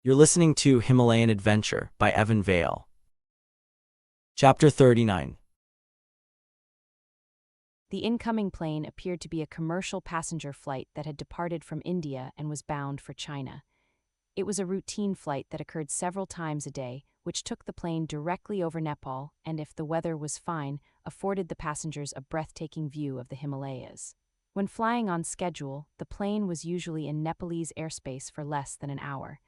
You're listening to Himalayan Adventure by Vaile. Chapter 39. The incoming plane appeared to be a commercial passenger flight that had departed from India and was bound for China. It was a routine flight that occurred several times a day, which took the plane directly over Nepal and, if the weather was fine, afforded the passengers a breathtaking view of the Himalayas. When flying on schedule, the plane was usually in Nepalese airspace for less than an hour.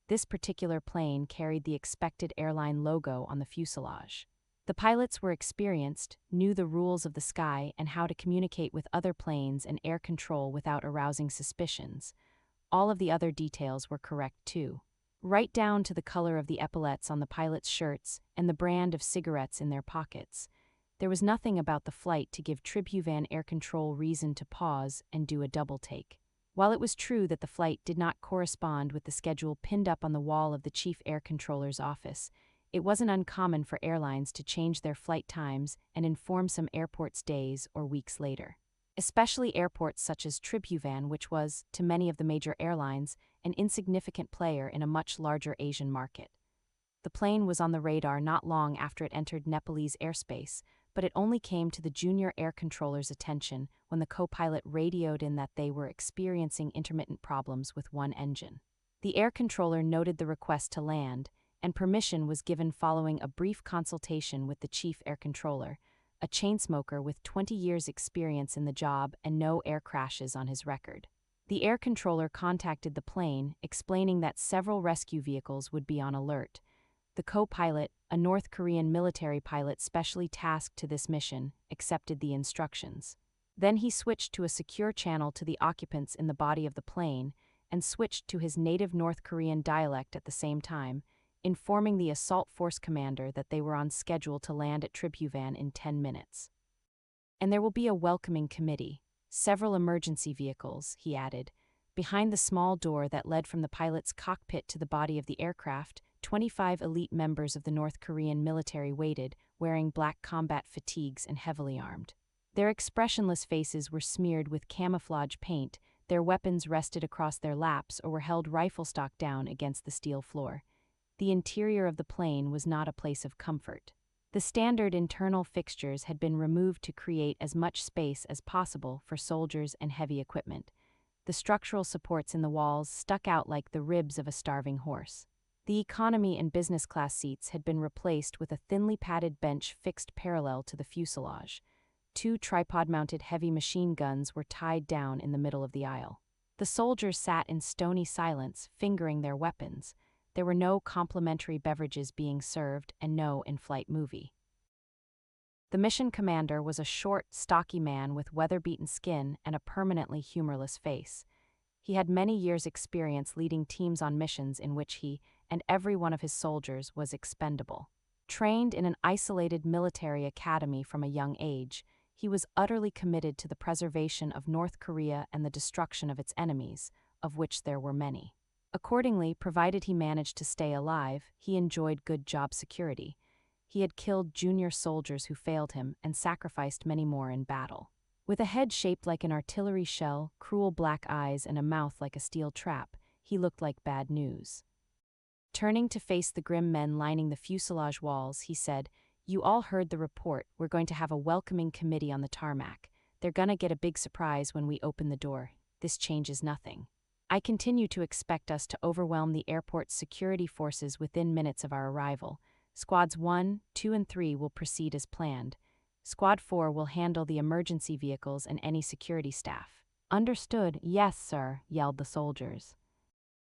This particular plane carried the expected airline logo on the fuselage. The pilots were experienced, knew the rules of the sky and how to communicate with other planes and air control without arousing suspicions. All of the other details were correct too. Right down to the color of the epaulets on the pilots' shirts and the brand of cigarettes in their pockets. There was nothing about the flight to give Tribhuvan Air Control reason to pause and do a double take. While it was true that the flight did not correspond with the schedule pinned up on the wall of the chief air controller's office, it wasn't uncommon for airlines to change their flight times and inform some airports days or weeks later. Especially airports such as Tribhuvan, which was, to many of the major airlines, an insignificant player in a much larger Asian market. The plane was on the radar not long after it entered Nepalese airspace, but it only came to the junior air controller's attention when the co-pilot radioed in that they were experiencing intermittent problems with one engine. The air controller noted the request to land, and permission was given following a brief consultation with the chief air controller, a chain-smoker with 20 years' experience in the job and no air crashes on his record. The air controller contacted the plane, explaining that several rescue vehicles would be on alert. The co-pilot, a North Korean military pilot specially tasked to this mission, accepted the instructions. Then he switched to a secure channel to the occupants in the body of the plane and switched to his native North Korean dialect at the same time, informing the assault force commander that they were on schedule to land at Tribhuvan in 10 minutes. And there will be a welcoming committee, several emergency vehicles, he added. Behind the small door that led from the pilot's cockpit to the body of the aircraft, 25 elite members of the North Korean military waited, wearing black combat fatigues and heavily armed. Their expressionless faces were smeared with camouflage paint, their weapons rested across their laps or were held rifle stock down against the steel floor. The interior of the plane was not a place of comfort. The standard internal fixtures had been removed to create as much space as possible for soldiers and heavy equipment. The structural supports in the walls stuck out like the ribs of a starving horse. The economy and business class seats had been replaced with a thinly padded bench fixed parallel to the fuselage. 2 tripod-mounted heavy machine guns were tied down in the middle of the aisle. The soldiers sat in stony silence, fingering their weapons. There were no complimentary beverages being served and no in-flight movie. The mission commander was a short, stocky man with weather-beaten skin and a permanently humorless face. He had many years' experience leading teams on missions in which he and every one of his soldiers was expendable. Trained in an isolated military academy from a young age, he was utterly committed to the preservation of North Korea and the destruction of its enemies, of which there were many. Accordingly, provided he managed to stay alive, he enjoyed good job security. He had killed junior soldiers who failed him and sacrificed many more in battle. With a head shaped like an artillery shell, cruel black eyes, and a mouth like a steel trap, he looked like bad news. Turning to face the grim men lining the fuselage walls, he said, "You all heard the report. We're going to have a welcoming committee on the tarmac. They're gonna get a big surprise when we open the door. This changes nothing. I continue to expect us to overwhelm the airport's security forces within minutes of our arrival. Squads 1, 2, and 3 will proceed as planned. Squad 4 will handle the emergency vehicles and any security staff." "Understood, yes, sir," yelled the soldiers.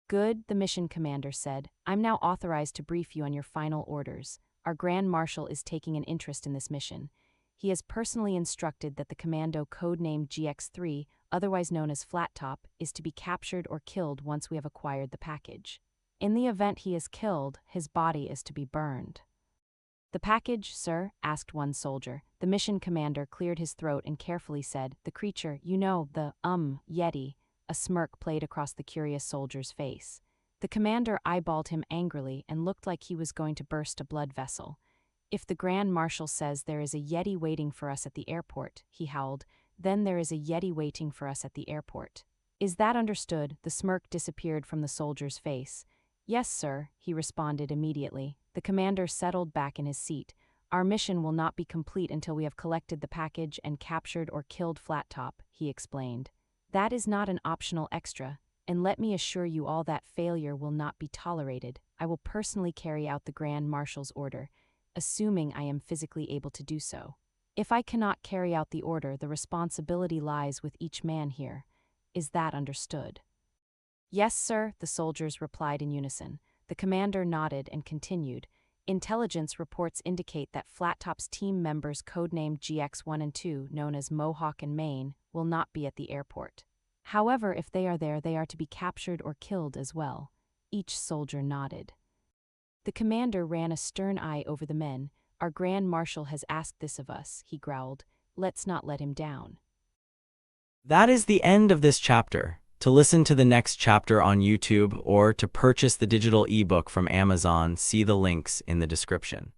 "Good," the mission commander said. "I'm now authorized to brief you on your final orders. Our Grand Marshal is taking an interest in this mission. He has personally instructed that the commando codenamed GX-3, otherwise known as Flat Top, is to be captured or killed once we have acquired the package. In the event he is killed, his body is to be burned." "The package, sir?" asked one soldier. The mission commander cleared his throat and carefully said, "The creature, you know, the, yeti." A smirk played across the curious soldier's face. The commander eyeballed him angrily and looked like he was going to burst a blood vessel. "If the Grand Marshal says there is a yeti waiting for us at the airport," he howled, "then there is a yeti waiting for us at the airport. Is that understood?" The smirk disappeared from the soldier's face. Yes, sir, he responded immediately. The commander settled back in his seat. Our mission will not be complete until we have collected the package and captured or killed Flat Top, he explained. That is not an optional extra, and let me assure you all that failure will not be tolerated. I will personally carry out the Grand Marshal's order, assuming I am physically able to do so. If I cannot carry out the order, the responsibility lies with each man here. Is that understood? Yes, sir, the soldiers replied in unison. The commander nodded and continued. Intelligence reports indicate that Flat Top's team members codenamed GX1 and 2, known as Mohawk and Maine, will not be at the airport. However, if they are there, they are to be captured or killed as well. Each soldier nodded. The commander ran a stern eye over the men. Our Grand Marshal has asked this of us, he growled. Let's not let him down. That is the end of this chapter. To listen to the next chapter on YouTube or to purchase the digital ebook from Amazon, see the links in the description.